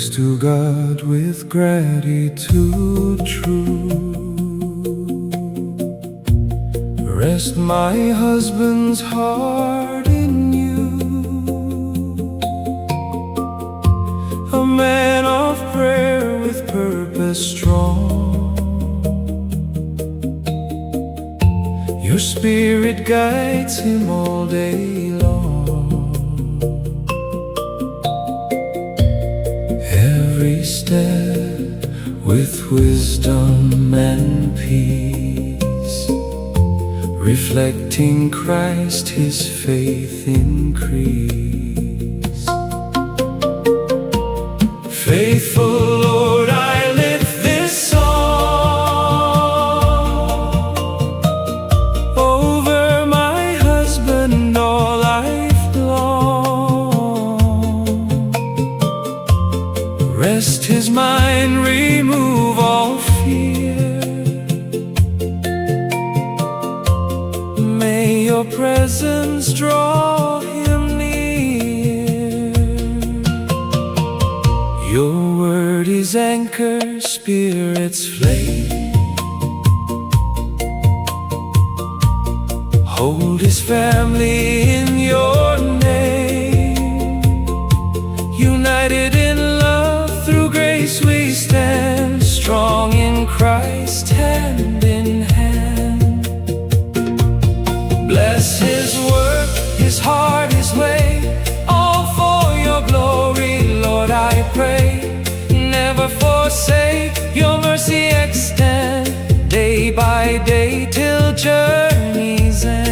Praise to God with gratitude true. Rest my husband's heart in you, a man of prayer with purpose strong. Your spirit guides him all day long. Every step with wisdom and peace, reflecting Christ, his faith increase. Faithful Lord, I lift this song over my husband all life long. Rest his mind, remove all fear. May your presence draw him near. Your word is anchor, spirit's flame. Hold his family in your name. United in love, through grace we stand, strong in Christ, hand in hand. Bless his work, his heart, his way, all for your glory, Lord, I pray. Never forsake, your mercy extend, day by day till journey's end.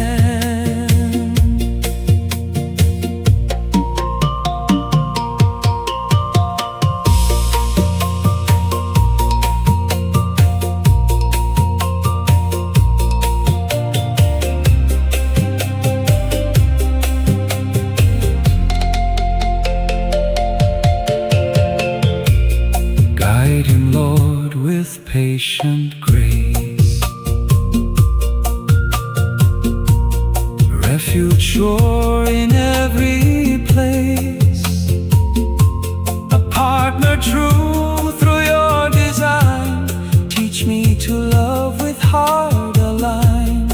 Guide him, Lord, with patient grace. Refuge sure in every place. A partner true through your design. Teach me to love with heart aligned.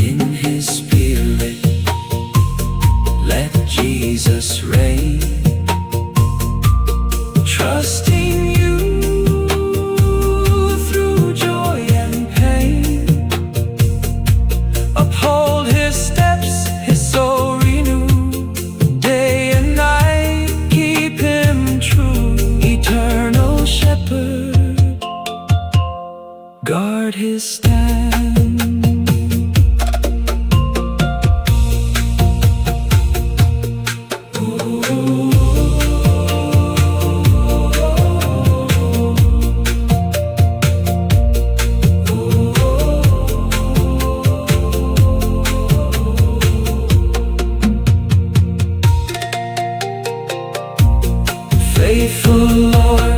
In his spirit, let Jesus reign. Trusting you through joy and pain. Uphold his steps, his soul renew. Day and night keep him true. Eternal shepherd, guard his stand. Faithful Lord,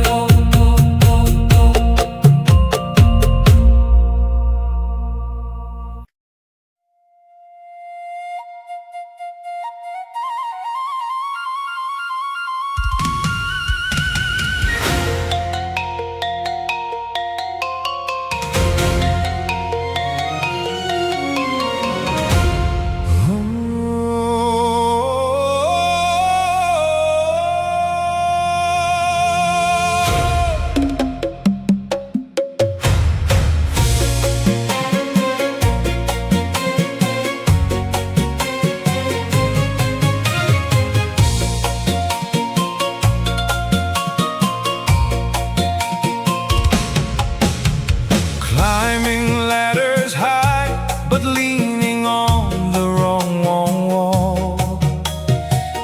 climbing ladders high, but leaning on the wrong wall.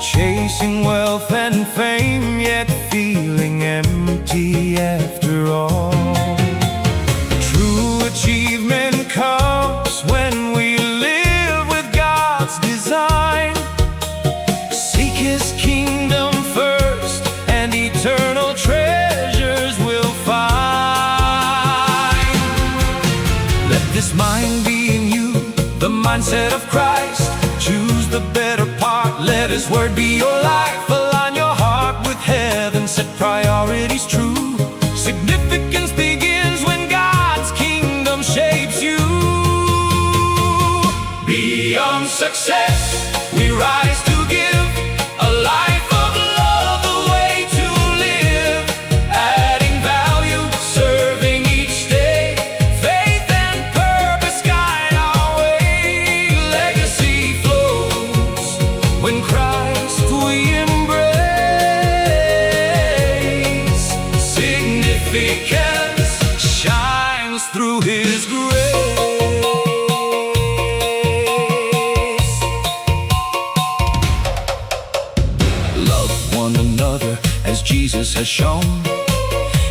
Chasing wealth and fame, yet feeling empty after all. True achievement comes when we live with God's design. Seek his kingdom first, and eternal treasures will find. Let this mind be in you, the mindset of Christ. Choose the better part, let his word be your life. Align your heart heaven set priorities true. Significance begins when God's kingdom shapes you. Beyond success, we rise to give a life of love, the way to live. Adding value, serving each day. Faith and purpose guide our way. Legacy flows when Christ we embrace. Significance shines through His grace. As Jesus has shown,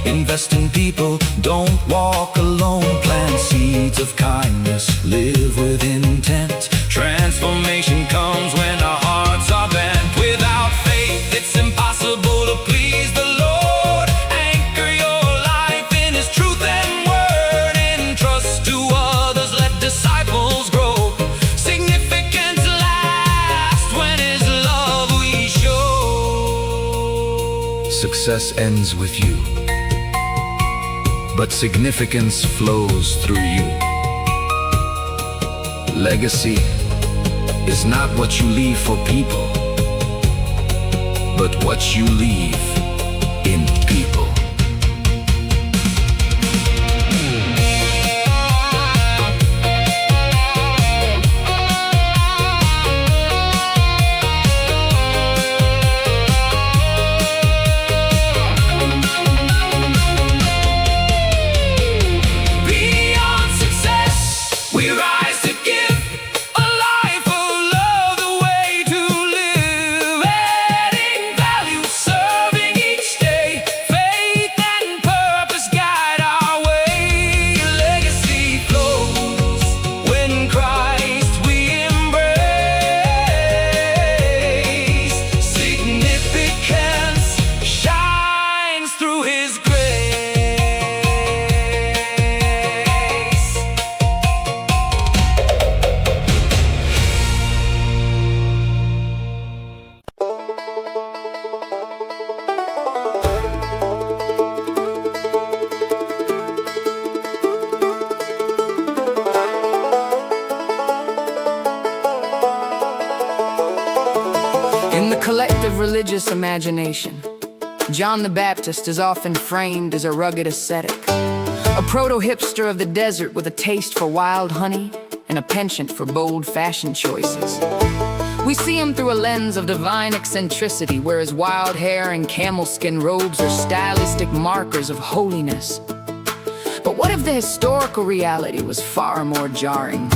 invest in people, don't walk alone. Plant seeds of kindness, live with intent. Transformation comes when our hearts are bent. Without faith, it's impossible to please the Lord. Anchor your life in His truth and word. Entrust to others, let disciples grow. Significance lasts when His love we show. Success ends with you, but significance flows through you. Legacy is not what you leave for people, but what you leave in people. Collective religious imagination, John the Baptist is often framed as a rugged ascetic, a proto-hipster of the desert with a taste for wild honey and a penchant for bold fashion choices. We see him through a lens of divine eccentricity, where his wild hair and camel skin robes are stylistic markers of holiness. But what if the historical reality was far more jarring?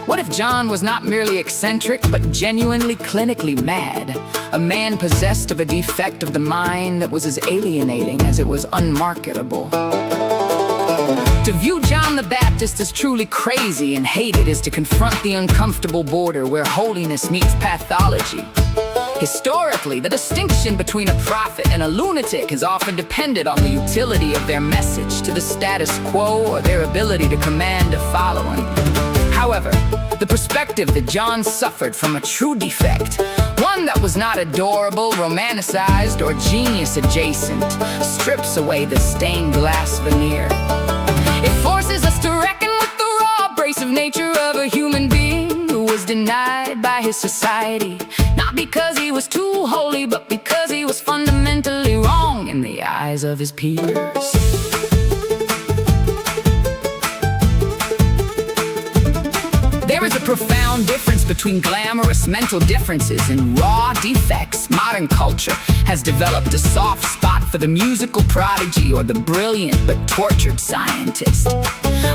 What if John was not merely eccentric, but genuinely clinically mad? A man possessed of a defect of the mind that was as alienating as it was unmarketable. To view John the Baptist as truly crazy and hated is to confront the uncomfortable border where holiness meets pathology. Historically, the distinction between a prophet and a lunatic has often depended on the utility of their message to the status quo or their ability to command a following. However, the perspective that John suffered from a true defect, one that was not adorable, romanticized, or genius adjacent, strips away the stained glass veneer. It forces us to reckon with the raw, abrasive nature of a human being who was denied by his society, not because he was too holy, but because he was fundamentally wrong in the eyes of his peers. There is a profound difference between glamorous mental differences and raw defects. Modern culture has developed a soft spot for the musical prodigy or the brilliant but tortured scientist.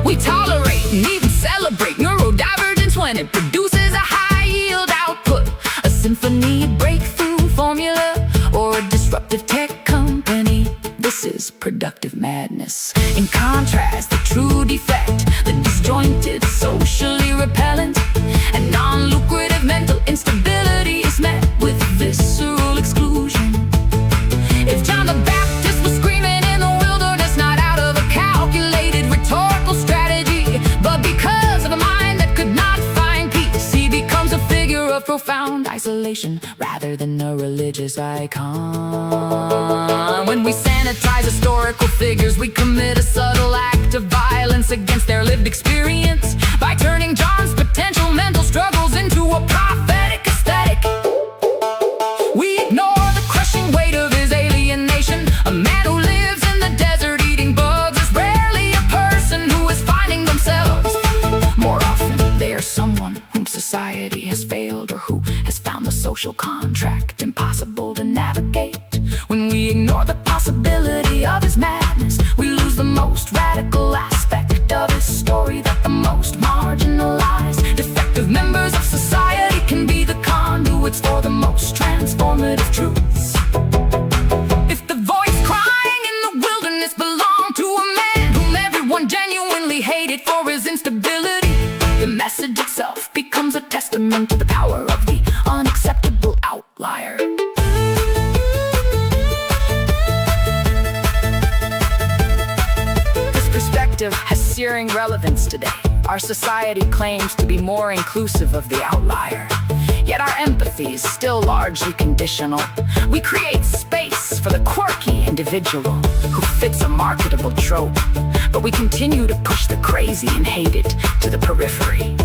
We tolerate and even celebrate neurodivergence when it produces a high-yield output, a symphony breakthrough formula, or a disruptive tech company. This is productive madness. In contrast, the true defect, the disjointed, socially repellent, and non-lucrative mental instability is met with visceral exclusion. If John the Baptist was screaming in the wilderness, not out of a calculated rhetorical strategy, but because of a mind that could not find peace, he becomes a figure of profound isolation rather than a religious icon. When we sanitize historical figures, we commit a subtle act of violence against their lived experience by turning John's potential mental struggles into a prophetic aesthetic. We ignore the crushing weight of his alienation. A man who lives in the desert eating bugs is rarely a person who is finding themselves. More often, they are someone whom society has failed or who has found the social contract impossible to navigate. When we ignore the possibility of his madness, we lose the most radical aspect of his story, that the most marginalized, defective members of society can be the conduits for the most transformative truths. If the voice crying in the wilderness belonged to a man whom everyone genuinely hated for his instability, the message itself becomes a testament to the power of the unacceptable outlier. This perspective has searing relevance today. Our society claims to be more inclusive of the outlier, yet our empathy is still largely conditional. We create space for the quirky individual who fits a marketable trope, but we continue to push the crazy and hated to the periphery.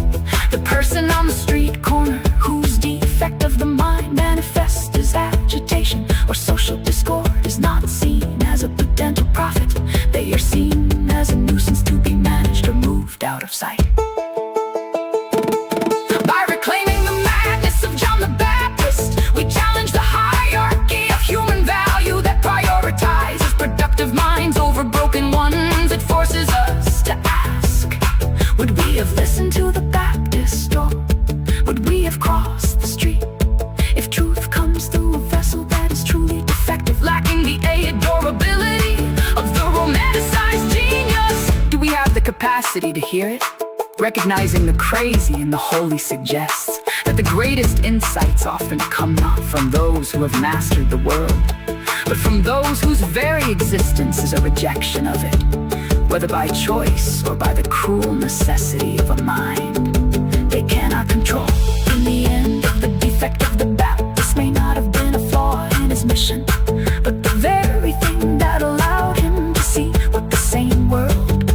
The person on the street corner whose defect of the mind manifests as agitation or social discord is not seen as a potential prophet. They are seen as a nuisance to be managed or moved out of sight. By reclaiming the madness of John the Baptist, we challenge the hierarchy of human value that prioritizes productive minds over broken ones. It forces us to ask, would we have listened to the Baptist, or would we have crossed the street? If truth comes through a vessel that is truly defective, lacking the adorability of the romanticized genius, do we have the capacity to hear it? Recognizing the crazy and the holy suggests that the greatest insights often come not from those who have mastered the world, but from those whose very existence is a rejection of it, whether by choice or by the cruel necessity of a mind they cannot control. In the end, the defect of the Baptist may not have been a flaw in his mission, but the very thing that allowed him to see what the same world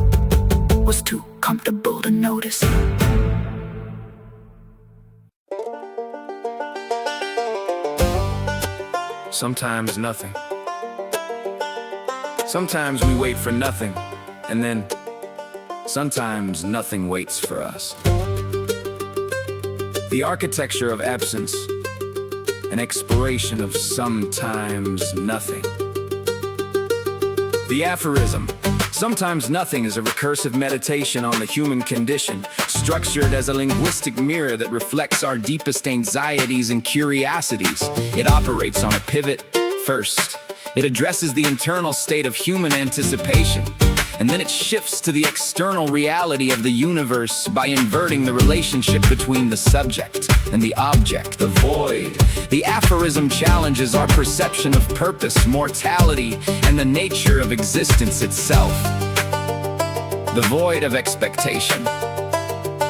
was too comfortable to notice. Sometimes nothing. Sometimes we wait for nothing, and then sometimes nothing waits for us. The architecture of absence, an exploration of sometimes nothing. The aphorism, sometimes nothing, is a recursive meditation on the human condition, structured as a linguistic mirror that reflects our deepest anxieties and curiosities. It operates on a pivot. First, it addresses the internal state of human anticipation, and then it shifts to the external reality of the universe by inverting the relationship between the subject and the object, the void. The aphorism challenges our perception of purpose, mortality, and the nature of existence itself. The void of expectation.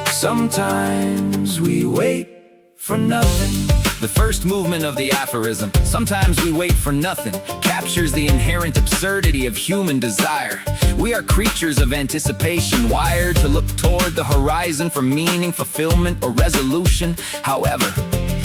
Sometimes we wait for nothing. The first movement of the aphorism, sometimes we wait for nothing, captures the inherent absurdity of human desire. We are creatures of anticipation, wired to look toward the horizon for meaning, fulfillment, or resolution. However,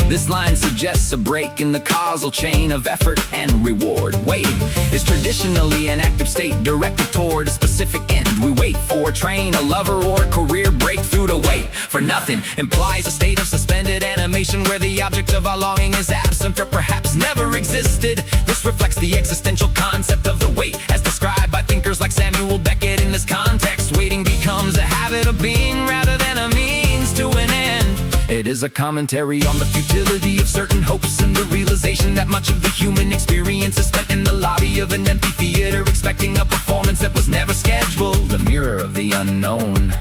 this line suggests a break in the causal chain of effort and reward. Waiting is traditionally an active state directed toward a specific end. We wait for a train, a lover, or a career breakthrough. To wait for nothing implies a state of suspended animation where the object of our longing is absent or perhaps never existed. This reflects the existential concept of the wait as described by thinkers like Samuel Beckett. In this context, waiting becomes a habit of being rather than a means to an end. It is a commentary on the futility of certain hopes and the realization that much of the human experience is spent in the lobby of an empty theater, expecting a performance that was never scheduled. The mirror of the unknown.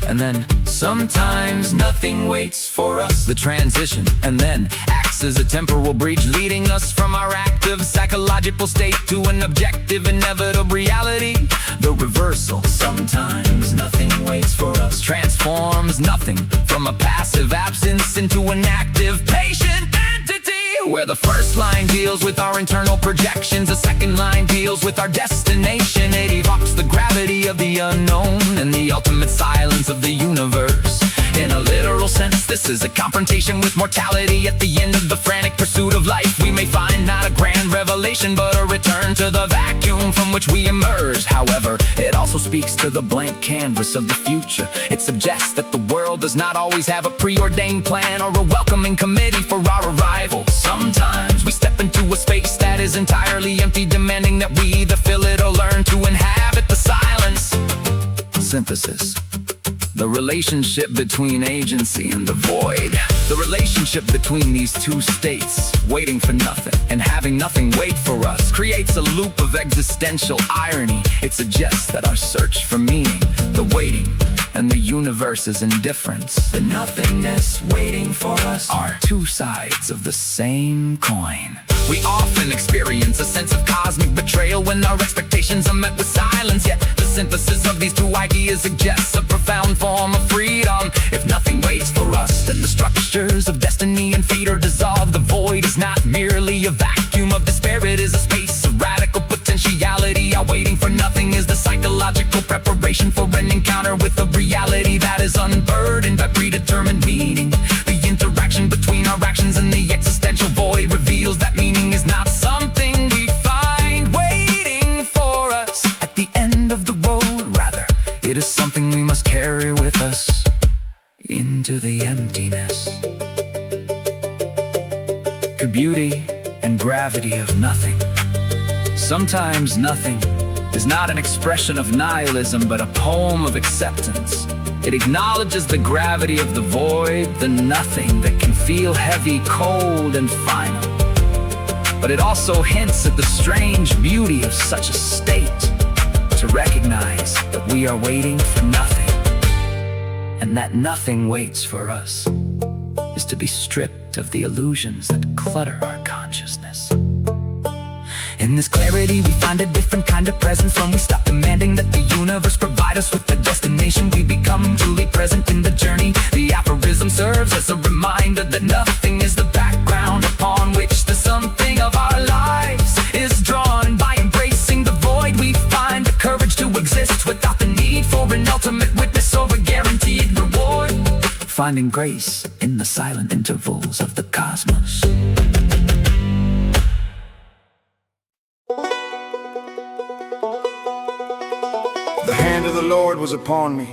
And then sometimes nothing waits for us. The transition, and then acts as a temporal bridge, leading us from our active psychological state to an objective inevitable reality. The reversal, sometimes nothing waits for us, transforms transforms nothing from a passive absence into an active, patient entity. Where the first line deals with our internal projections, the second line deals with our destination. It evokes the gravity of the unknown and the ultimate silence of the universe. In a literal sense, this is a confrontation with mortality. At the end of the frantic pursuit of life, we may find not a grand revelation, but a return to the vacuum from which we emerged. However, it also speaks to the blank canvas of the future. It suggests that the world does not always have a preordained plan or a welcoming committee for our arrival. Sometimes we step into a space that is entirely empty, demanding that we either fill it or learn to inhabit the silence. Synthesis. The relationship between agency and the void. The relationship between these two states, waiting for nothing and having nothing wait for us, creates a loop of existential irony. It suggests that our search for meaning, the waiting, and the universe's indifference, the nothingness waiting for us, are two sides of the same coin. We often experience a sense of cosmic betrayal when our expectations are met with silence. Yet the synthesis of these two ideas suggests a profound form of freedom. If nothing waits for us, then the structures of destiny and fate are dissolved. The void is not merely a vacuum of despair, it is a space of radical potentiality. Our waiting for nothing is the psychological preparation for an encounter with a reality that is unburdened by predetermined meaning. The interaction between our actions and the existential void reveals that meaning is not something we find waiting for us at the end of the road. Rather, it is something we must carry with us into the emptiness. The beauty and gravity of nothing. Sometimes nothing is not an expression of nihilism, but a poem of acceptance. It acknowledges the gravity of the void, the nothing that can feel heavy, cold, and final. But it also hints at the strange beauty of such a state, to recognize that we are waiting for nothing, and that nothing waits for us, is to be stripped of the illusions that clutter our consciousness. In this clarity we find a different kind of presence. When we stop demanding that the universe provide us with the destination, we become truly present in the journey. The aphorism serves as a reminder that nothing is the background upon which the something of our lives is drawn. By embracing the void, we find the courage to exist without the need for an ultimate witness or a guaranteed reward. Finding grace in the silent intervals of the cosmos. The hand of the Lord was upon me,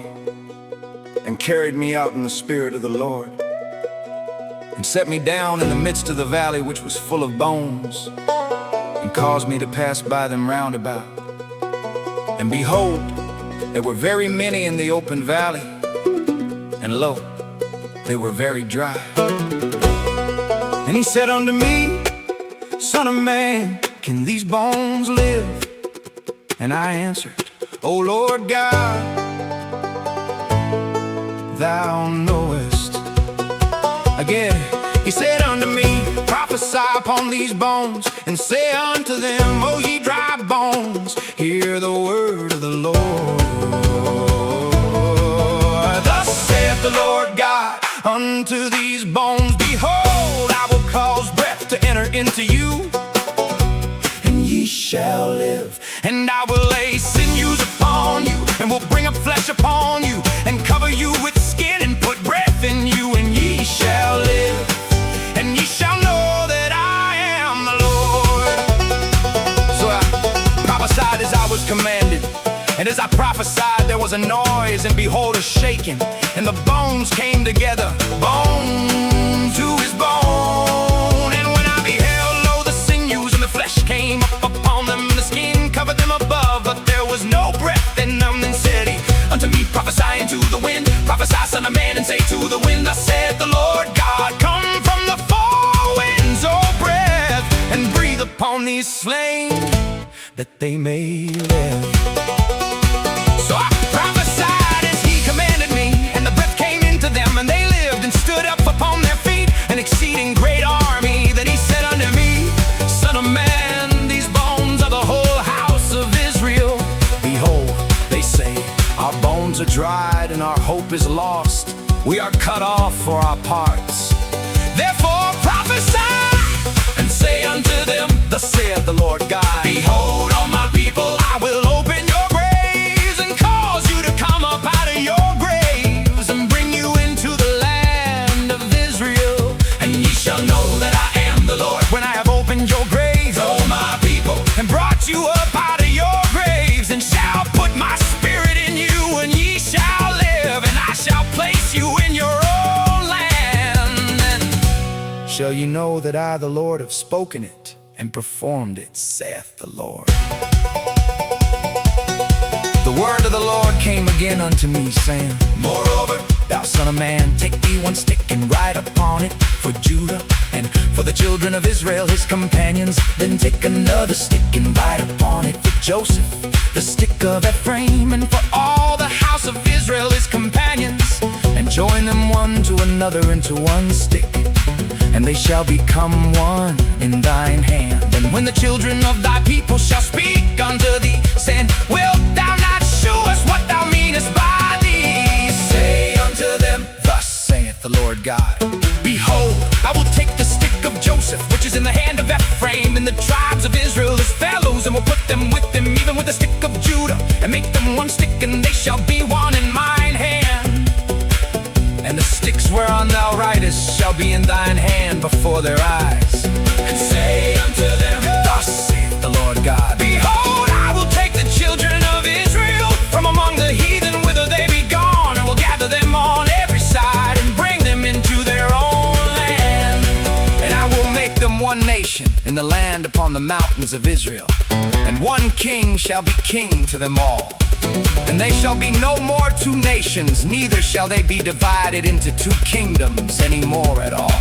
and carried me out in the spirit of the Lord, and set me down in the midst of the valley which was full of bones, and caused me to pass by them round about. And behold, there were very many in the open valley, and lo, they were very dry. And he said unto me, Son of man, can these bones live? And I answered, O Lord God, thou knowest. Again, he said unto me, Prophesy upon these bones, and say unto them, O ye dry bones, hear the word of the Lord. Thus saith the Lord God unto these bones, Behold, I will cause breath to enter into you, and ye shall live. And I will lay sinews upon you, and will bring up flesh upon you, and cover you with skin, and put breath in you, and ye shall live. And ye shall know that I am the Lord. So I prophesied as I was commanded, and as I prophesied there was a noise, and behold a shaking, and the bones came together, bone to his bone. And when I beheld, lo, the sinews and the flesh came up upon them, and the skin covered them above, but there was no breath in them. Then said he unto me, Prophesy into the wind, prophesy, son of man, and say to the wind, Thus saith the Lord God, Come from the four winds, O breath, and breathe upon these slain, that they may live. So I prophesied as he commanded me, and the breath came into them, and they lived and stood up upon their feet, an exceeding great army. Then he said unto me, Son of man, these bones are the whole house of Israel. Behold, they say, Our bones are dried, and our hope is lost. we are cut off for our parts. Therefore prophesy, and say unto them, thus saith the Lord God, behold, all my people, I will open your graves, and cause you to come up out of your graves, and bring you into the land of Israel. And ye shall know that I am the Lord, when I have opened your graves, O my people, and brought you up out of your graves, and shall put my spirit in you, and ye shall live, and I shall place you in your own land. And shall you know that I, the Lord, have spoken it, and performed it, saith the Lord. The word of the Lord came again unto me, saying, moreover, thou son of man, take thee one stick, and write upon it for Judah, and for the children of Israel his companions. Then take another stick, and write upon it for Joseph, the stick of Ephraim, and for all the house of Israel his companions, and join them one to another into one stick, and they shall become one in thine hand. And when the children of thy people shall speak unto thee, saying, wilt thou not shew us what thou meanest by these? Say unto them, thus saith the Lord God, behold, I will take the stick of Joseph, which is in the hand of Ephraim, and the tribes of Israel his fellows, and will put them with him, even with the stick of Judah, and make them one stick, and they shall be one in mine hand. And the sticks whereon thou writest shall be in thine hand before their eyes. And say unto them, thus saith the Lord God, behold, I will take the children of Israel from among the heathen whither they be gone, and will gather them on every side, and bring them into their own land. And I will make them one nation in the land upon the mountains of Israel, and one king shall be king to them all. And they shall be no more two nations, neither shall they be divided into two kingdoms any more at all.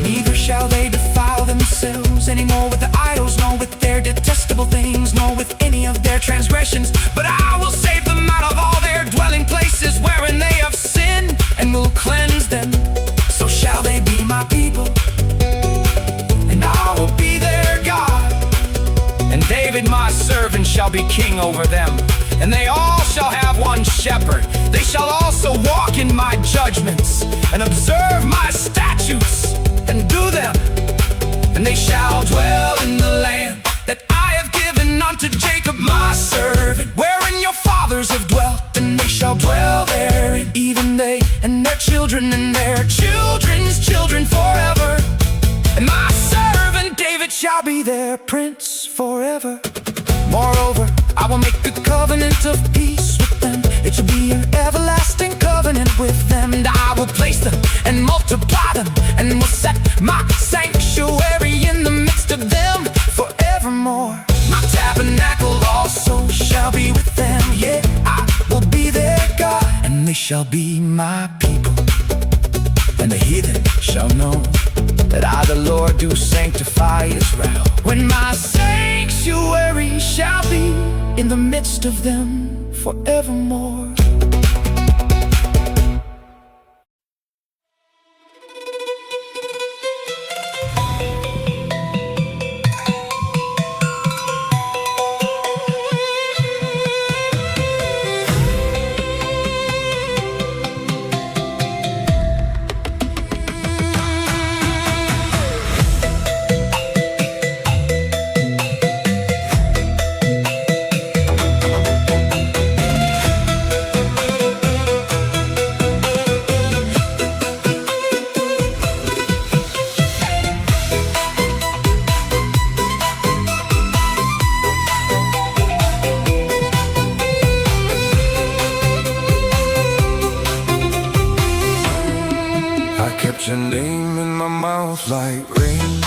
Neither shall they defile themselves any more with the idols, nor with their detestable things, nor with any of their transgressions. But I will save them out of all their dwelling places wherein they have sinned, and will cleanse them. So shall they be my people, and I will be their God. And David my servant shall be king over them, and they all shall have one shepherd. They shall also walk in my judgments, and observe my statutes, and do them. And they shall dwell in the land that I have given unto Jacob my servant, wherein your fathers have dwelt, and they shall dwell therein, even they and their children and their children's children forever. And my servant David shall be their prince forever. Moreover, I will make a covenant of peace with them. It shall be an everlasting covenant with them. And I will place them and multiply them, and will set my sanctuary in the midst of them forevermore. My tabernacle also shall be with them. Yeah, I will be their God, and they shall be my people. And the heathen shall know that I, the Lord, do sanctify Israel, when my sanctuary shall be in the midst of them forevermore. Your name in my mouth like rain,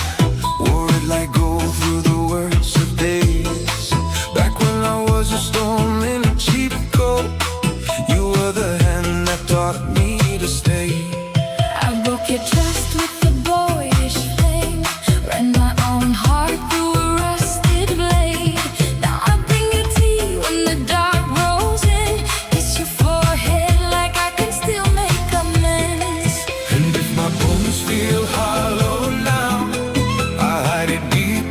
wore it like gold through the worst of days. Back when I was a storm in a cheap coat, you were the hand that taught me to stay. I broke your trust with a boyish flame, ran my own heart through a rusted blade. Now I bring you tea when the dark rolls in, kiss your forehead like I can still make amends. And if my bones feel hollow now, I hide it deep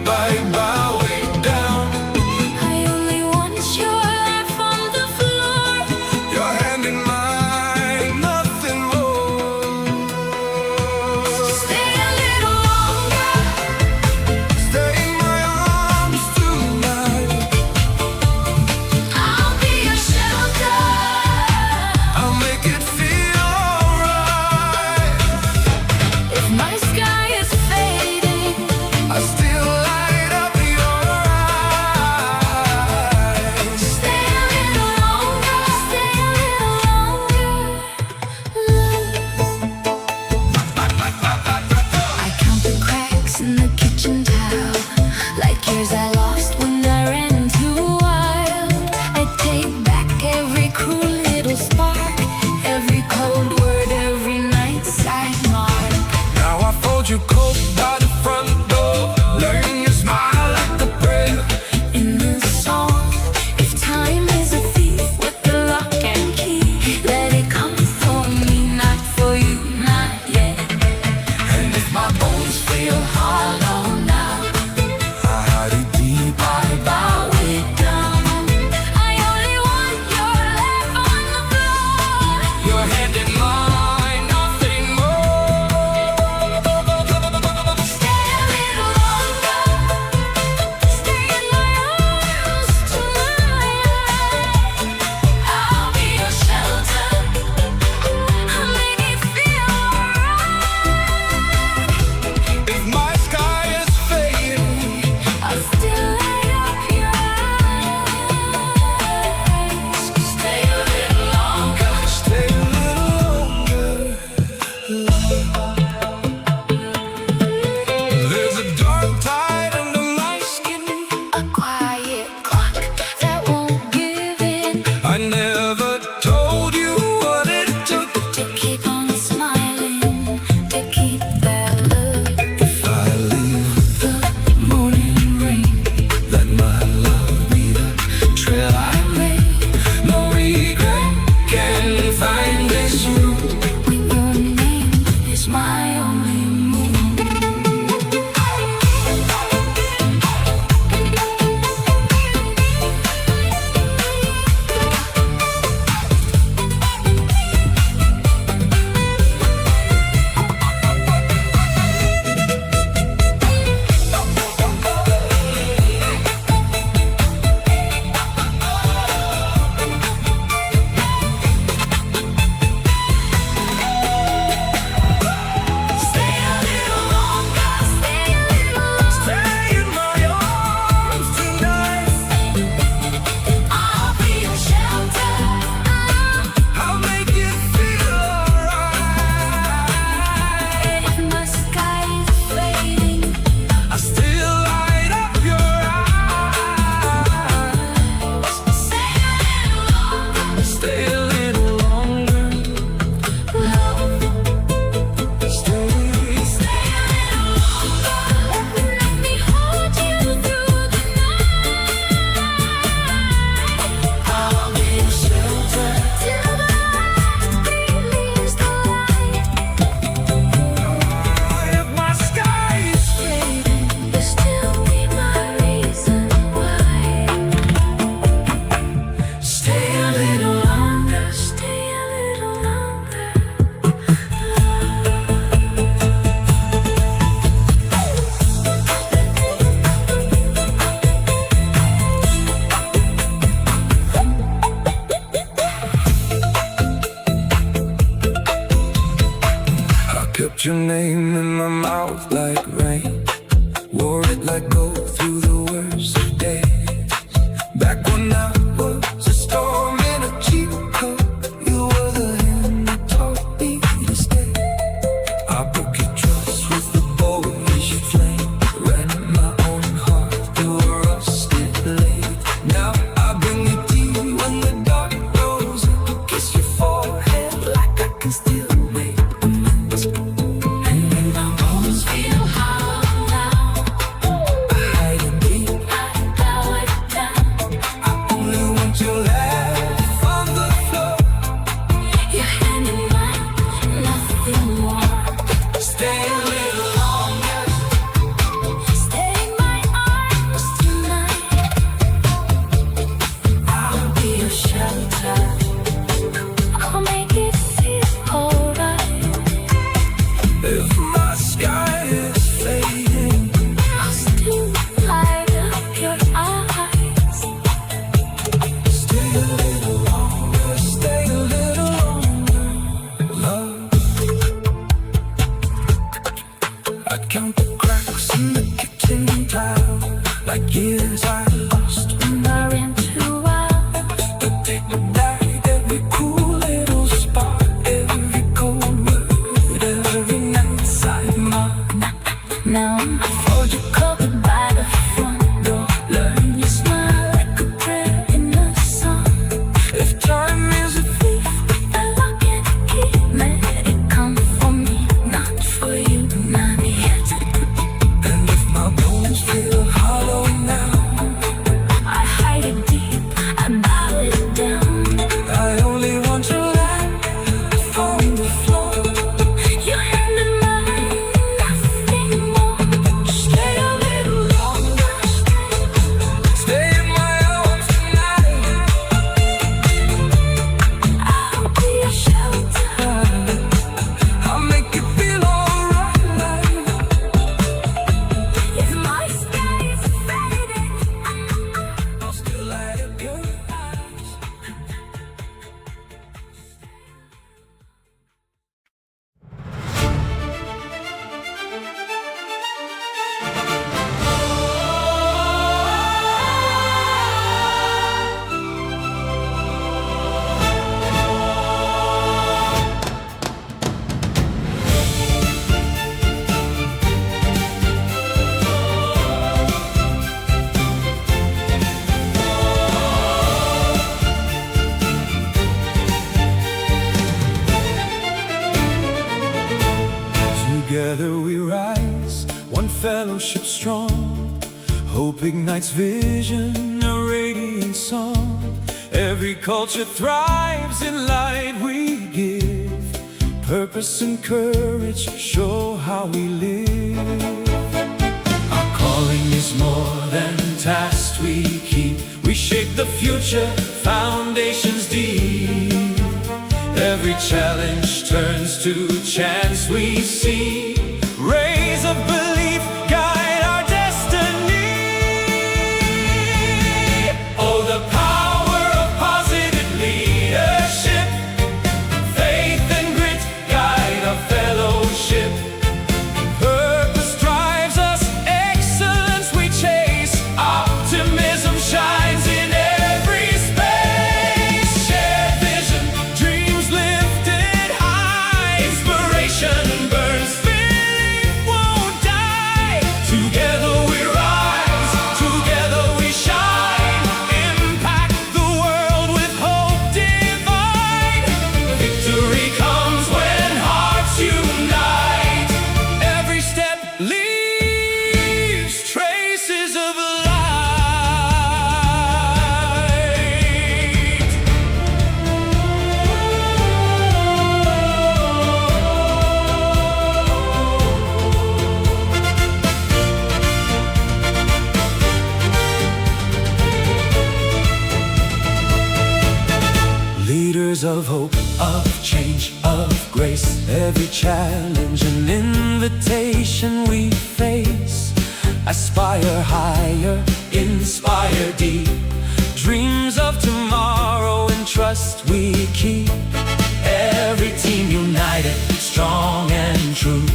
Put your name in my mouth like rain, wore it like gold through the worst of days. Back when I was a storm in a cheap coat, you were the hand that taught me to stay. I broke your trust with the boyish flame, ran my own heart through a rusted blade. Now I bring you tea when the dark grows up, kiss your forehead like I can still make amends. And when my bones feel hollow now, I hide in deep, I bow it down. I only want your laugh on the floor. Your hand in mine, nothing more. Stay a little longer. Stay in my arms tonight. I'll be your shelter. I'll make it feel alright. If my sky is fading, I'll still light up your eyes. stay a little longer, stay a little longer, love. I count the cracks in the kitchen tile, like years I lost when I ran too wild. But take me back, every cool little spot, every cold word, every night inside my Now I'm fold you covered by the front door. Learn you smile like a prayer in the sun. if time is a thief. The lock and key, let it come for me, not for you, not yet. And if my bones feel hollow now, I hide it deep, I bow it down. I only want your laugh on the floor. Your hand in mine, nothing more. Stay a little longer, stay in my arms tonight. I'll be your shelter. I'll make you feel alright. If my sky is fading, I'll still light up your eyes. Together we rise, one fellowship strong. Hope ignites vision, a radiant song. Every culture thrives in light we give. Purpose and courage show how we live. Our calling is more than tasks we keep. We shape the future, foundations deep. Every challenge turns to chance we see. Rays of belief guide our destiny. Oh, the power of positive leadership. Faith and grit guide our fellowship. Purpose drives us, excellence we chase. Optimism shines in every space. Shared vision, dreams lifted high. Inspiration burns, belief won't die. Together we rise, together we shine. Impact the world with hope divine. Victory comes when hearts unite. Every step leaves traces of light. Leaders of hope, of change, of grace. Every challenge an invitation we face. Aspire higher, inspire deep. Dreams of tomorrow and trust we keep. Every team united, strong and true.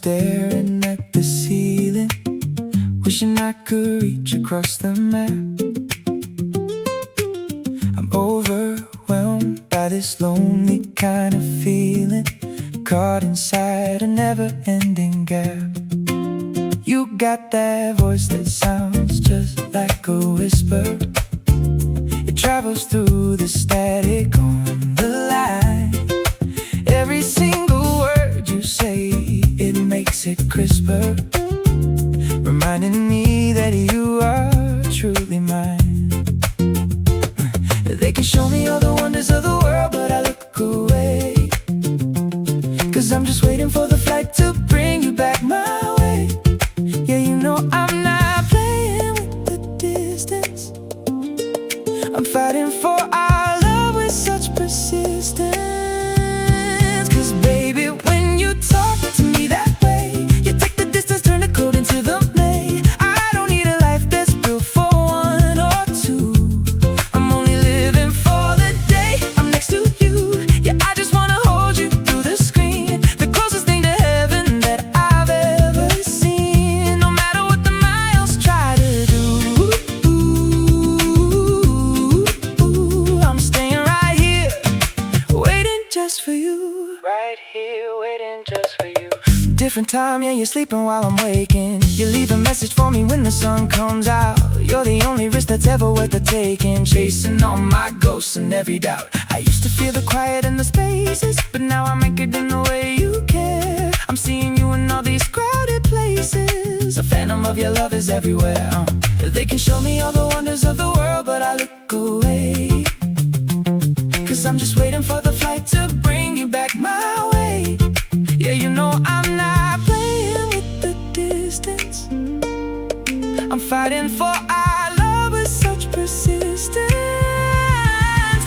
staring at the ceiling, wishing I could reach across the map. I'm overwhelmed by this lonely kind of feeling, caught inside a never-ending gap. You got that voice that sounds just like a whisper. It travels through the static on the line. Every single word you say, it makes it crisper, reminding me that you are truly mine. They can show me all the wonders of the world, but I look away, 'cause I'm just waiting for the flight to bring you back my way. Yeah, you know I'm not playing with the distance. I'm fighting for our love with such persistence. 'Cause baby, when you talk to me that way, you take the distance, turn the cold into the May. I don't need a life that's built for one or two. I'm only living for the day I'm next to you. Yeah, I just wanna hold you through the screen, the closest thing to heaven that I've ever seen. No matter what the miles try to do, I'm staying right here, waiting just for you. Right here, waiting just for you. Different time, yeah, you're sleeping while I'm waking. You leave a message for me when the sun comes out. You're the only risk that's ever worth the taking, chasing all my ghosts and every doubt. I used to feel the quiet in the spaces, but now I'm anchored in the way you care. I'm seeing you in all these crowded places. A phantom of your love is everywhere. They can show me all the wonders of the world, but I look away, 'cause I'm just waiting for the flight to bring you back my way. Yeah, you know I'm not playing with the distance. I'm fighting for our love with such persistence.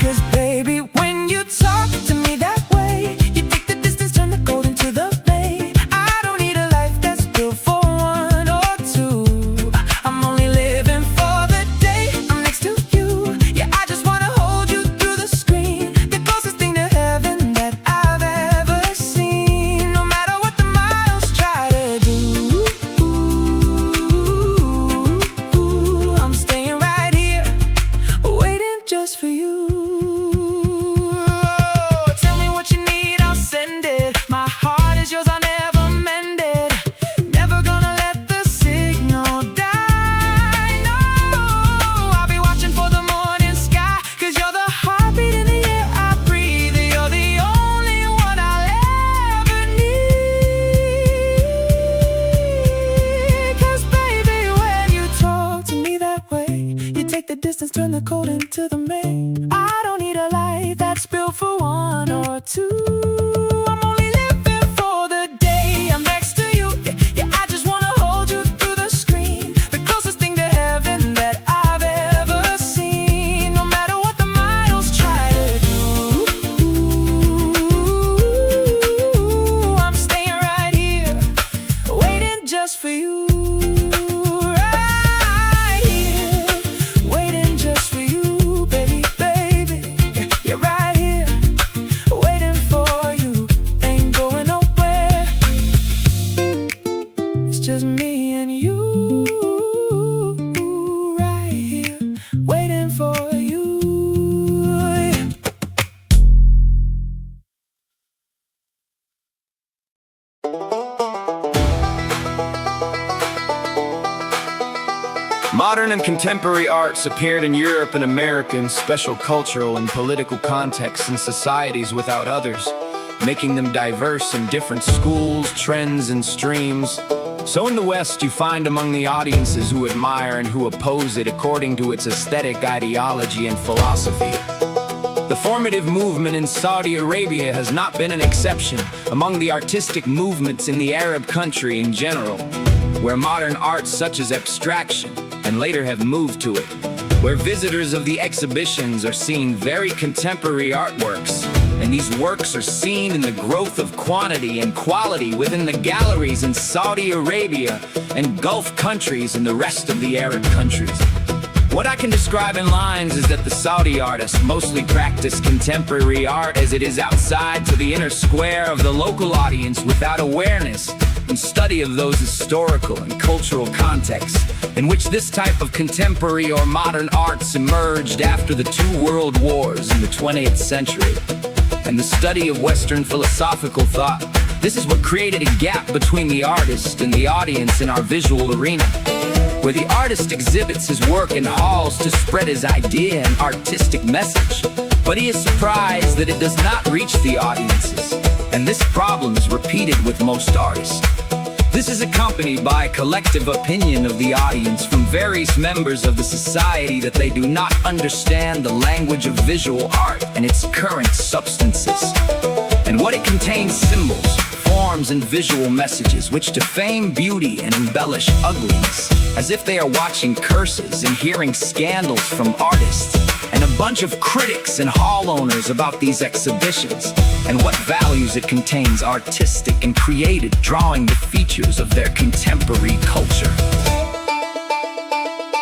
'Cause baby, when you talk to me that way, you take the distance, turn the cold into the May. I don't need a life that's built for one or two. I'm only living for the day I'm next to you. Yeah, I just wanna hold you through the screen, the closest thing to heaven that I've ever seen. No matter what the miles try to do, I'm staying right here, waiting just for you. Tell me what you need, I'll send it. My heart is yours, I'll never mend it. Never gonna let the signal die. No, I'll be watching for the morning sky, 'cause you're the heartbeat in the air I breathe. You're the only one I'll ever need. 'Cause baby, when you talk to me that way, you take the distance, turn the cold into the May. I don't need a life that's built for one or two. I'm only living for the day I'm next to you. Yeah, yeah, I just wanna hold you through the screen, the closest thing to heaven that I've ever seen. No matter what the miles try to do, I'm staying right here, waiting just for you. Right here, waiting just for you, baby, baby. Yeah, you're right here, waiting for you. Ain't going nowhere. It's just me and you, right here, waiting for you. Modern and contemporary arts appeared in Europe and America in special cultural and political contexts and societies without others, making them diverse in different schools, trends, and streams. So in the West, you find among the audiences who admire and who oppose it according to its aesthetic ideology and philosophy. The formative movement in Saudi Arabia has not been an exception among the artistic movements in the Arab country in general, where modern arts such as abstraction and later have moved to it, where visitors of the exhibitions are seeing very contemporary artworks, and these works are seen in the growth of quantity and quality within the galleries in Saudi Arabia and Gulf countries and the rest of the Arab countries. What I can describe in lines is that the Saudi artists mostly practice contemporary art as it is outside to the inner square of the local audience without awareness and study of those historical and cultural contexts in which this type of contemporary or modern arts emerged after the two world wars in the 20th century, and the study of Western philosophical thought. This is what created a gap between the artist and the audience in our visual arena, where the artist exhibits his work in halls to spread his idea and artistic message, but he is surprised that it does not reach the audiences, and this problem is repeated with most artists. This is accompanied by a collective opinion of the audience from various members of the society that they do not understand the language of visual art and its current substances, and what it contains: symbols, forms, and visual messages which defame beauty and embellish ugliness, as if they are watching curses and hearing scandals from artists and a bunch of critics and hall owners about these exhibitions and what values it contains, artistic and creative, drawing the features of their contemporary culture.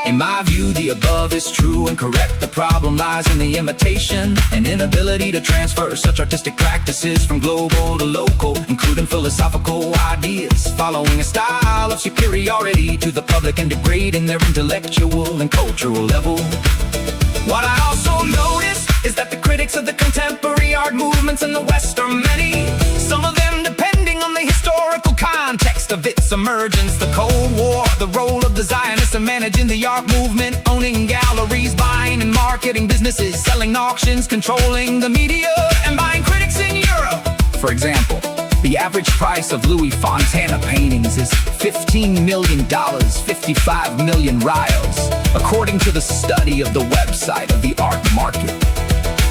In my view, the above is true and correct. The problem lies in the imitation and inability to transfer such artistic practices from global to local, including philosophical ideas, following a style of superiority to the public and degrading their intellectual and cultural level. What I also notice is that the critics of the contemporary art movements in the West are many, some of them depending on the historical context of its emergence, the Cold War, the role of the Zionists in managing the art movement, owning galleries, buying and marketing businesses, selling auctions, controlling the media, and buying critics in Europe. For example, the average price of Louis Fontana paintings is $15 million, 55 million rials, according to the study of the website of the art market.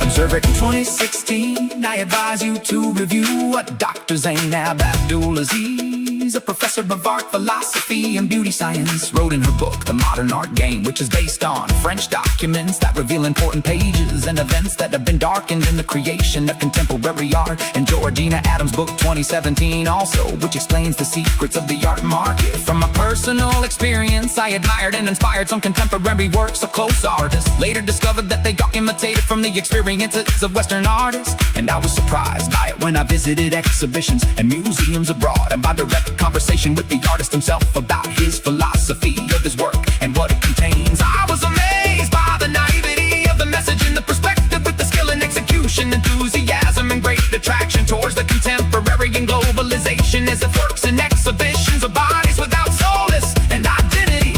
Observe it in 2016. I advise you to review what Dr. Zainab Abdulaziz, a professor of art philosophy and beauty science, wrote in her book, The Modern Art Game, which is based on French documents that reveal important pages and events that have been darkened in the creation of contemporary art, and Georgina Adams' book 2017 also, which explains the secrets of the art market. From my personal experience, I admired and inspired some contemporary works of close artists. Later discovered that they got imitated from the experiences of Western artists, and I was surprised by it when I visited exhibitions and museums abroad, and by direct conversation with the artist himself about his philosophy of his work and what it contains. I was amazed by the naivety of the message and the perspective, with the skill and execution, enthusiasm and great attraction towards the contemporary and globalization, as it works in exhibitions of bodies without soulless and identity.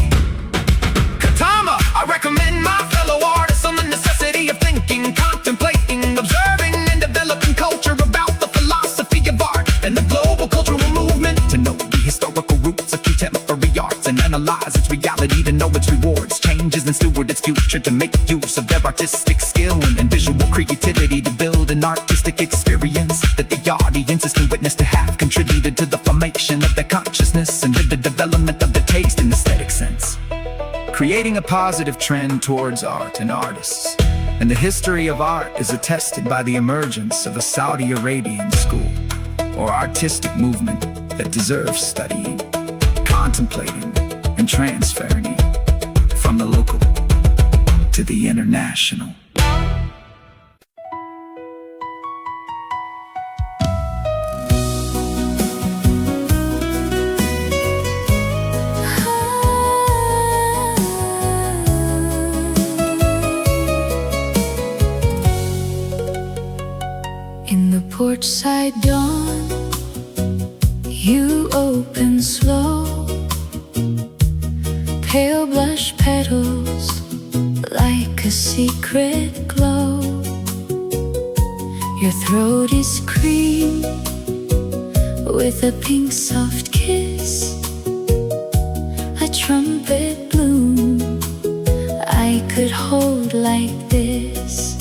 Katama, I recommend my fellow artists on the necessity of thinking, contemplating, observing, and developing culture about the philosophy of art and the global cultural movement, to know the historical roots of contemporary arts and analyze its reality, to know its rewards, changes, and steward its future, to make use of their artistic skill and visual creativity to build an artistic experience that the audiences can witness, to have contributed to the formation of their consciousness and the development of the taste and aesthetic sense, creating a positive trend towards art and artists. And the history of art is attested by the emergence of a Saudi Arabian school or artistic movement that deserves studying, contemplating, and transferring from the local to the international. In the porch side dawn, you open slow, pale blush petals like a secret glow. Your throat is cream with a pink soft kiss, a trumpet bloom I could hold like this.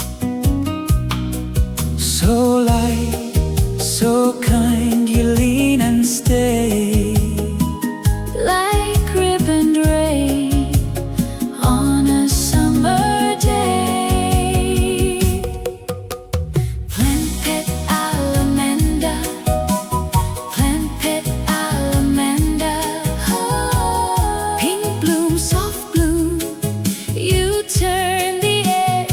So light, so kind, you lean and stay, like ribboned rain on a summer day. Plant pet alamanda, plant pet alamanda. Oh, pink bloom, soft bloom, you turn the air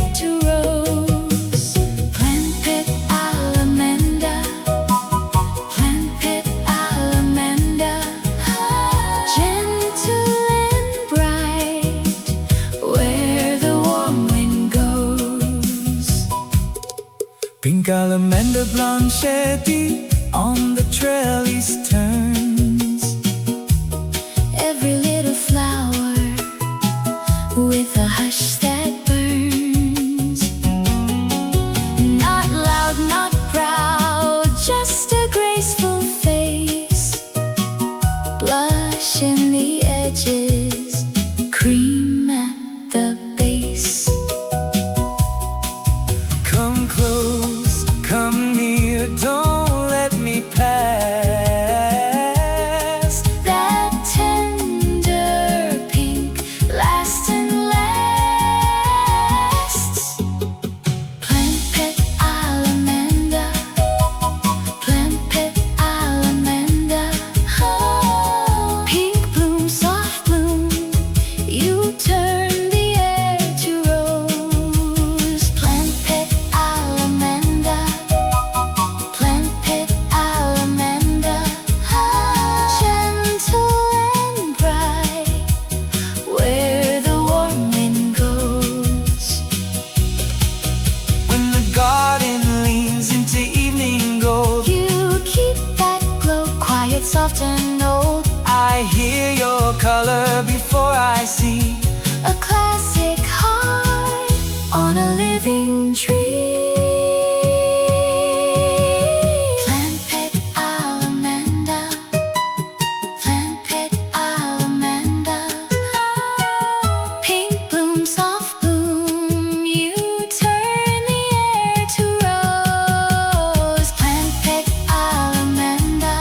Pink almond blanchetti on the trellis turns. Every little flower with a hush that burns. Not loud, not proud, just a graceful face. Blush in the edges, cream at the base. Come close, come near, don't let me pass. That tender pink lasts and lasts. Plant pet alamanda, plant pet alamanda. Oh, pink bloom, soft bloom, you turn the air to rose. Plant pet alamanda, plant pet alamanda. Gentle and bright, where the warm wind goes. When the garden leans into evening gold, You keep that glow quiet, soft and old. I hear your color before I see. A classic heart on a living tree. Plant pet alamanda, plant pet alamanda. Pink bloom, soft bloom, you turn the air to rose. Plant pet alamanda,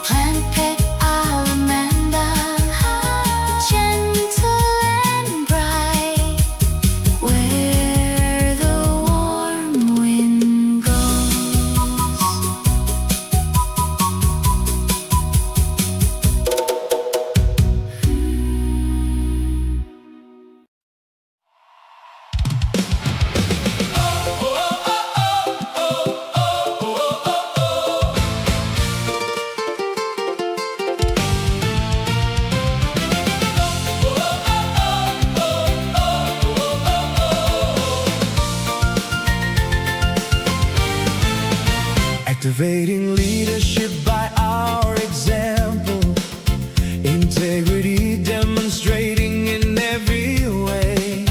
plant pet alamanda. Gentle and bright, where the warm wind goes. Activating leadership by our example. Integrity demonstrating in every way.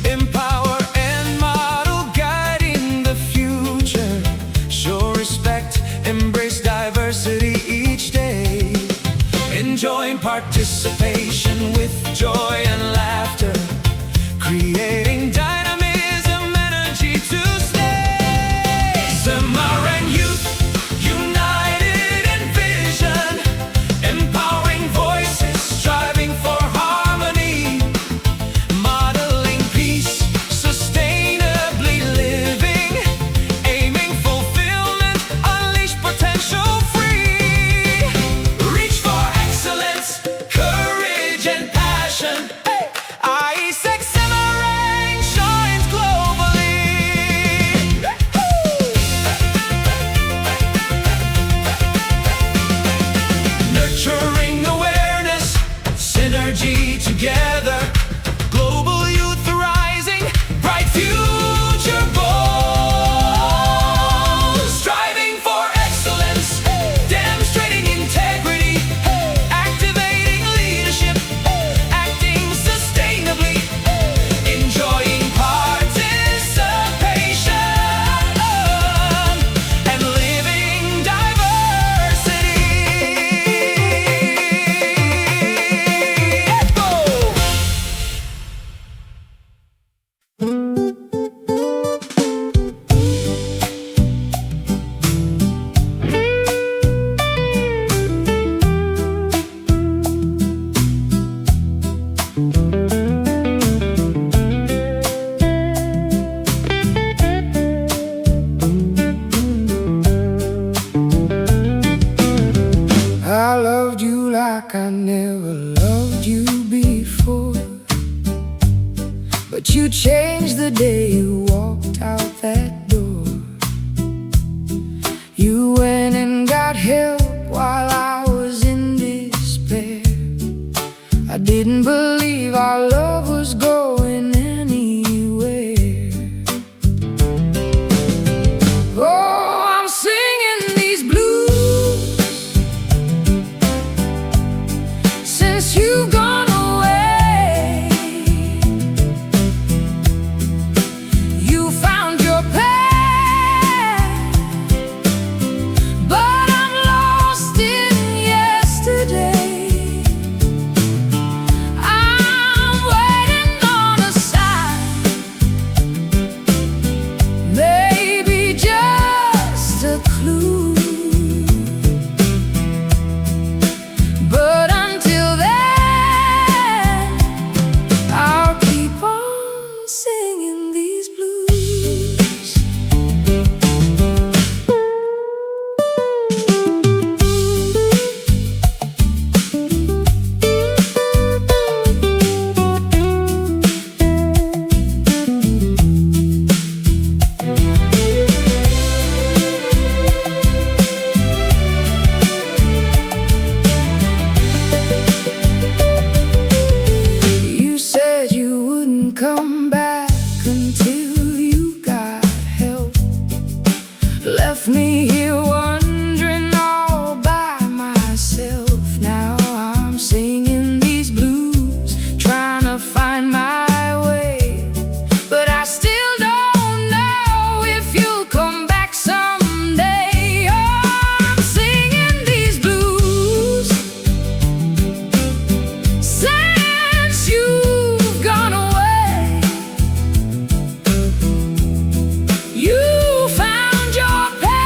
Empower and model, guiding the future. Show respect, embrace diversity each day. Enjoying participation with joy and laughter. Creating dynamism, energy to stay. Summer and youth, united in vision. Empowering voices, striving for harmony. Modeling peace, sustainably living. Aiming fulfillment, unleash potential free. Reach for excellence, courage and passion. ISEC Semarang shines globally. Nurturing awareness, synergy together. Global youth rising, bright future goals. Striving for excellence, demonstrating integrity. Activating leadership, acting sustainably. Enjoying participation and living diversity. Go! I loved you like I never loved you before. But you changed the day you walked out that door. You went and got help while I was in despair. I didn't believe our love was going anywhere. until you got help. Left me here wondering all by myself. Now I'm singing these blues, trying to find my way. But I still don't know if you'll come back someday. Oh, I'm singing these blues since you've gone away. You found your path,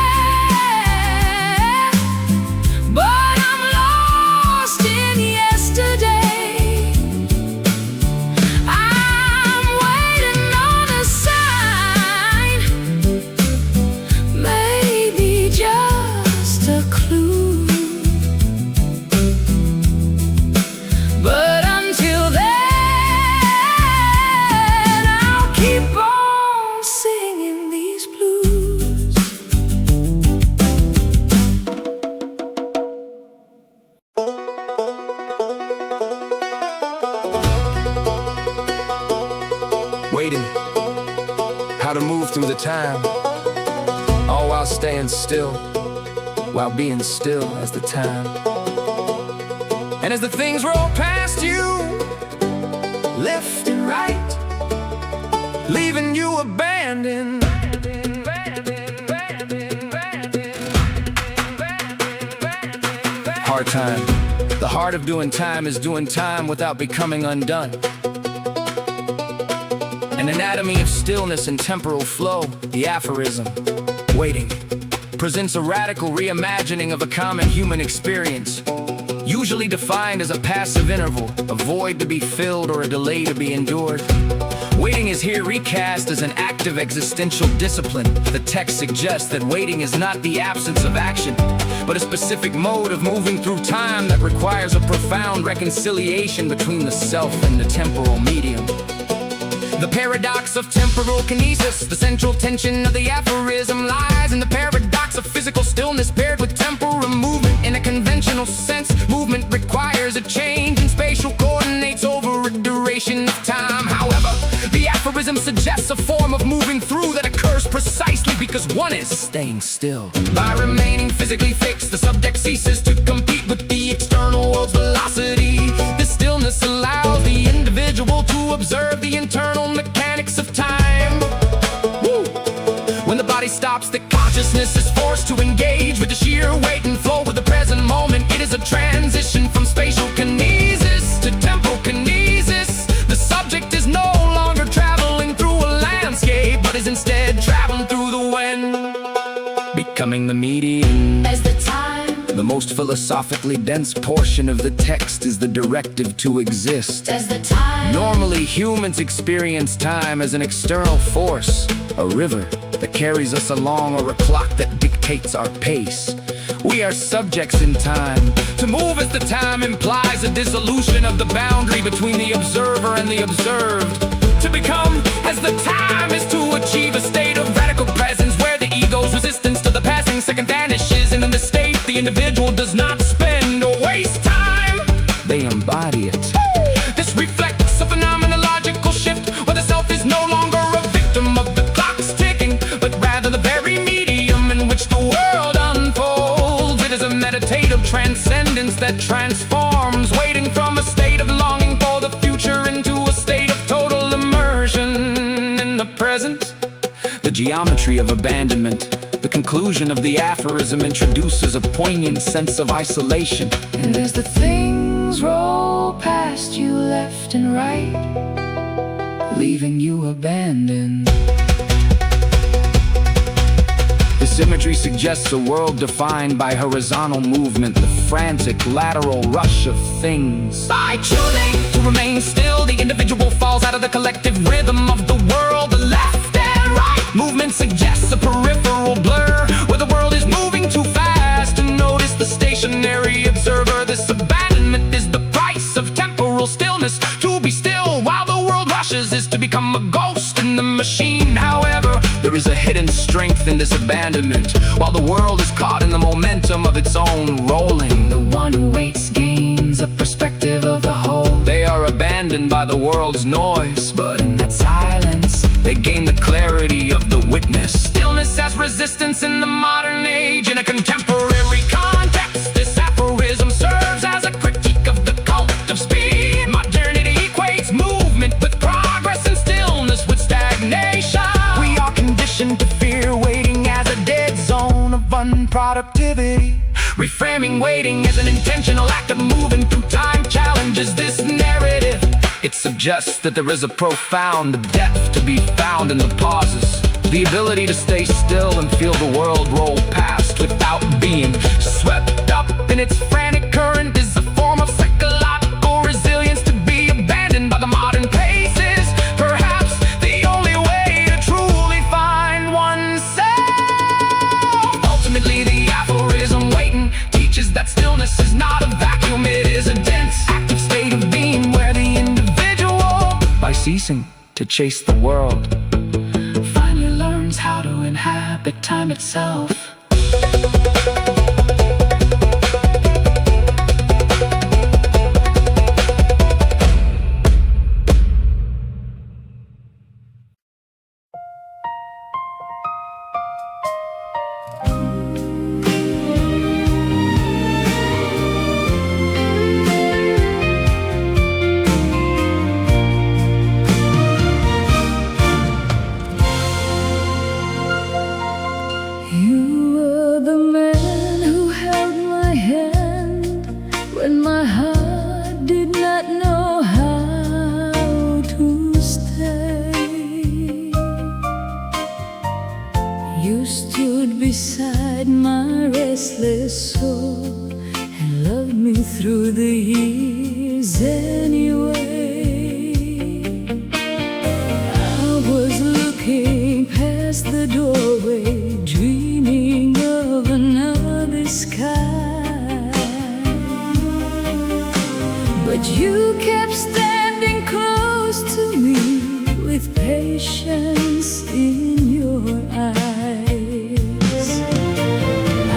but I'm lost in yesterday. I'm waiting on a sign, maybe just a clue. But until then, I'll keep on singing these blues. Waiting, how to move through the time, all while staying still, while being still as the time. And as the things roll past you, left and right, leaving you abandoned. Hard time. The heart of doing time is doing time without becoming undone. An anatomy of stillness and temporal flow, the aphorism, waiting, presents a radical reimagining of a common human experience, usually defined as a passive interval, a void to be filled or a delay to be endured. Waiting is here recast as an active existential discipline. The text suggests that waiting is not the absence of action, but a specific mode of moving through time that requires a profound reconciliation between the self and the temporal medium. The paradox of temporal kinesis, the central tension of the aphorism lies in the paradox of physical stillness paired with temporal movement. In a conventional sense, movement requires a change in spatial coordinates over a duration of time. However, the aphorism suggests a form of moving through that occurs precisely because one is staying still. By remaining physically fixed, the subject ceases to compete with the external world's velocity. This stillness allows the individual to observe the internal mechanics of time. Woo! When the body stops, the consciousness is forced to engage with the sheer weight and flow of the present moment. It is a transition from spatial kinesis to temporal kinesis. The subject is no longer traveling through a landscape, but is instead traveling through the when, becoming the medium. As the time, The most philosophically dense portion of the text is the directive to exist. as the time, Normally, humans experience time as an external force, a river that carries us along or a clock that dictates our pace. We are subjects in time. To move as the time implies a dissolution of the boundary between the observer and the observed. To become as the time is to achieve a state of radical presence where the ego's resistance to the passing second vanishes, and in the state the individual does not spend or waste time. They embody it. This reflects a phenomenological shift where the self is no longer a victim of the clock's ticking, but rather the very medium in which the world unfolds. It is a meditative transcendence that transforms, waiting from a state of longing for the future into a state of total immersion in the present. The geometry of abandonment. The conclusion of the aphorism introduces a poignant sense of isolation. And as the things roll past you left and right, leaving you abandoned. This imagery suggests a world defined by horizontal movement, the frantic lateral rush of things. By choosing to remain still, the individual falls out of the collective rhythm of the world. The left and right movement suggests a peripheral blur, where the world is moving too fast to notice the stationary observer. This abandonment is the price of temporal stillness. To be still while the world rushes is to become a ghost in the machine. However, there is a hidden strength in this abandonment. While the world is caught in the momentum of its own rolling, the one who waits gains a perspective of the whole. They are abandoned by the world's noise, but in that silence, they witness. Stillness as resistance in the modern age. In a contemporary context, this aphorism serves as a critique of the cult of speed. Modernity equates movement with progress and stillness with stagnation. We are conditioned to fear waiting as a dead zone of unproductivity. Reframing waiting as an intentional act of moving through time challenges this narrative. It suggests that there is a profound depth to be found in the pauses. The ability to stay still and feel the world roll past without being Swept up in its frantic current is a form of psychological resilience to be abandoned by the modern paces. Perhaps the only way to truly find oneself. Ultimately, the aphorism waiting teaches that stillness is not a vacuum, it is a dense, active state of being where the individual, by ceasing to chase the world, finally learns how to inhabit time itself. You were the man who held my hand when my heart did not know how to stay. You stood beside my restless soul and loved me through the years anyway. I was looking past the doorway, dreaming of another sky, but you kept standing close to me with patience in your eyes.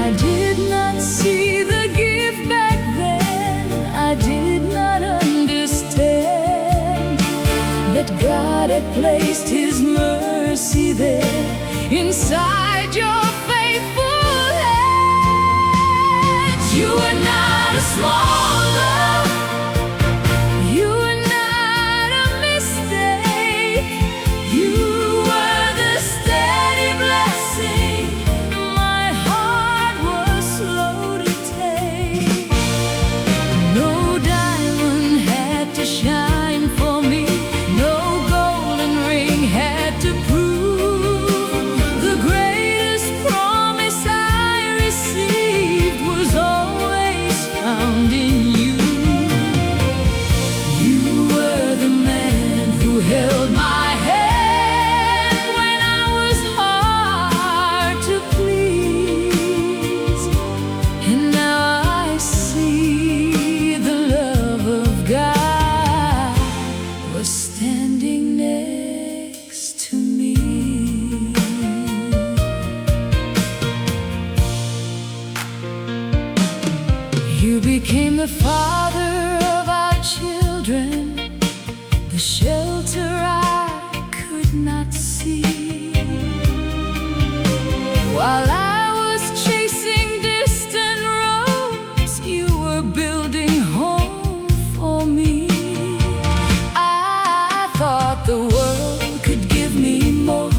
I did not see the gift back then, I did not understand that God had placed His mercy there inside your faithful hands. You are not a small love, you are not a mistake. You were the steady blessing my heart was slow to take. No diamond had to shine for me, no golden ring had to prove. The greatest promise I received was always found in you. You were the man who held my hand when I was hard to please, and now I see the love of God was standing next to me. You became the father of our children, the shelter I could not see. While I was chasing distant roads, you were building home for me. I thought the world could give me more,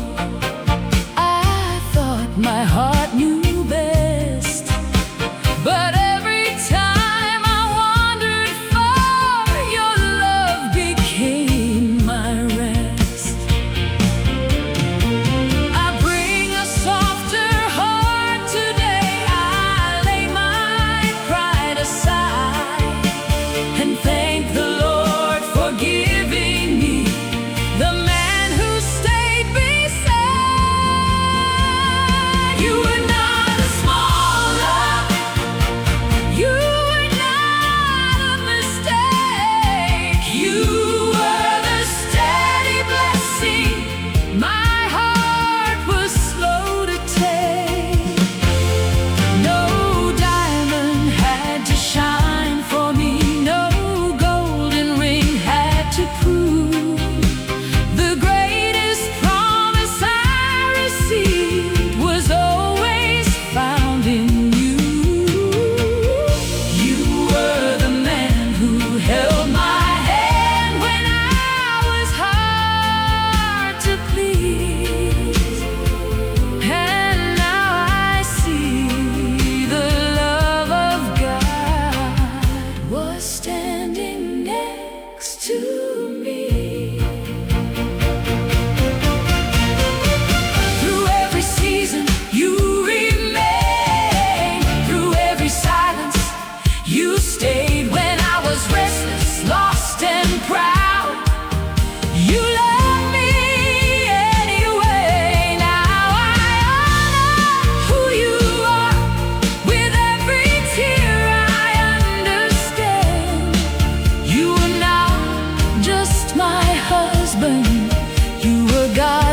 I thought my heart knew best, but every time I wandered far, your love became my rest.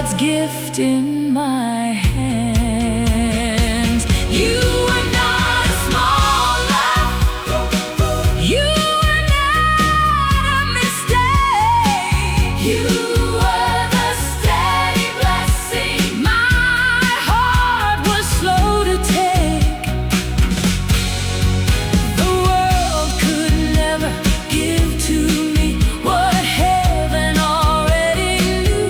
God's gift in my hands. You are not a small laugh. You are not a mistake. You are the steady blessing my heart was slow to take. The world could never give to me what heaven already knew.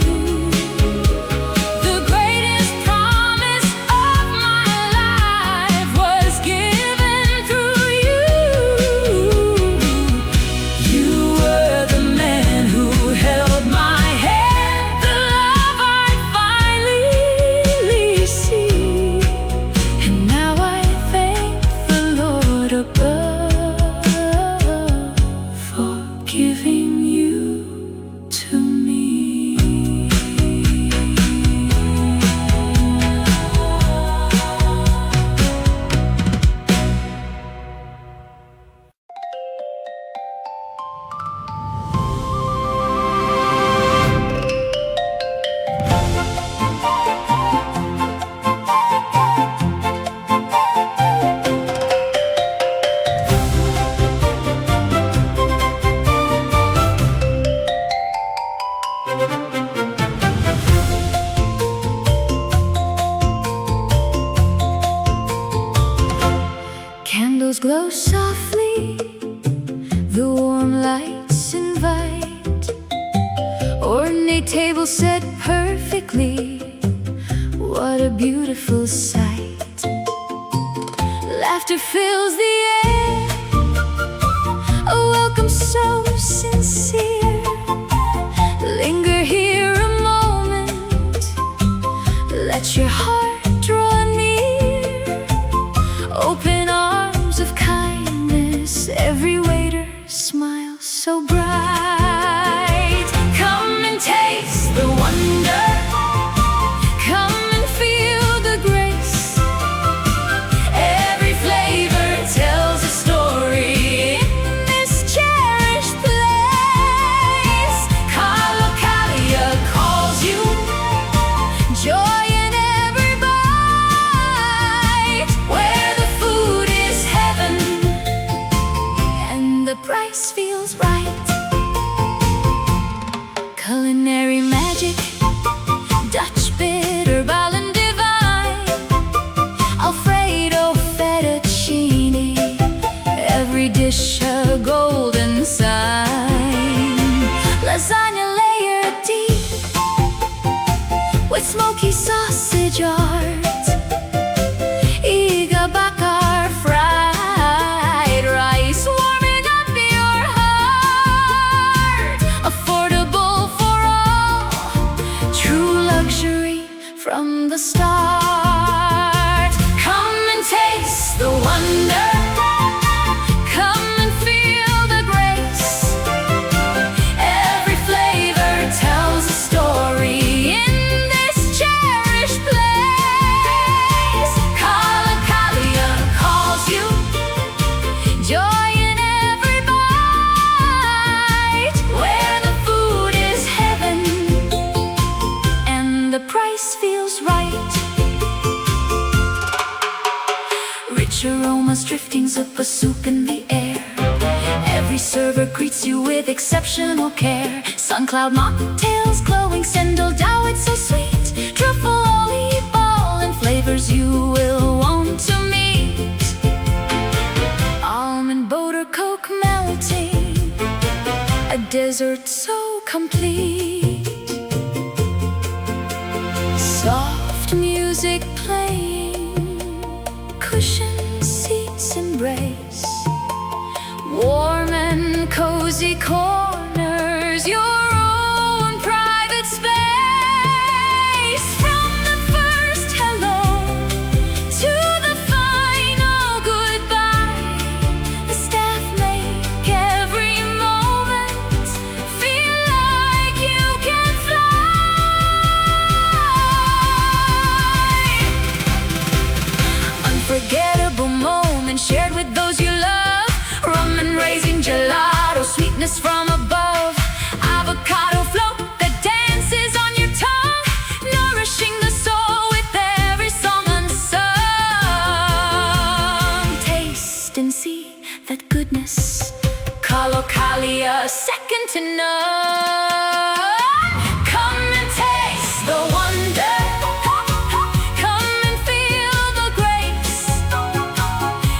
The greatest promise of my life was given through you. You were the man who held my hand, the love I finally see. And now I thank the Lord above for giving you to me. Candles glow softly, the warm lights invite. Ornate table set perfectly, what a beautiful sight. Laughter fills the air, a welcome so sincere. Linger here a moment, let your heart draw near. Open arms of kindness, every waiter smiles so bright. Come and taste the wonder, come and feel the grace. Every flavor tells a story in this cherished place. Calocalia calls you, joy in every bite. Where the food is heaven and the price feels right. Culinary magic, Dutch bitter, Ballon divine, Alfredo fettuccine, every dish a golden sign. Lasagna layered deep with smoky sausage art. Iga bakar fried rice warming up your heart. Affordable for all, true luxury from the start. Come and taste the wonder, come and feel the grace. Every flavor tells a story in this cherished place. Calocalia calls you, joy in every bite. Where the food is heaven and the price feels right. Rich aromas drifting, zuppa soup in the air. Every server greets you with exceptional care. Suncloud mocktails glowing, sendal dough, it's so sweet. Truffle olive ball and flavors you will want to meet. Almond butter coke melting, a dessert so complete. Soft music playing, cushioned seats embrace. Warm and cozy corners, your own private space. From the first hello to the final goodbye, the staff make every moment feel like you can fly. Unforgettable moments shared with those you love. Rum and raisin gelato, sweetness from a to none. Come and taste the wonder. Come and feel the grace.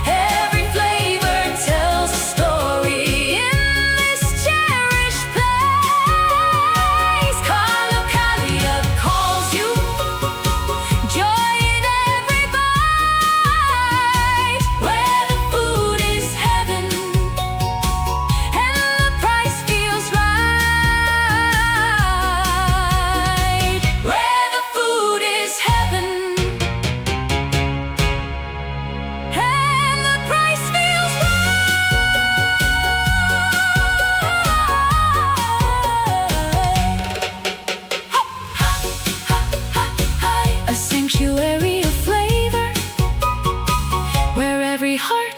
Every flavor tells a story in this cherished place. Carlocalia calls you. Joy in every bite. Where the food is heaven and the price feels right. Where the food is heaven and the price feels right. A sanctuary of flavor where every heart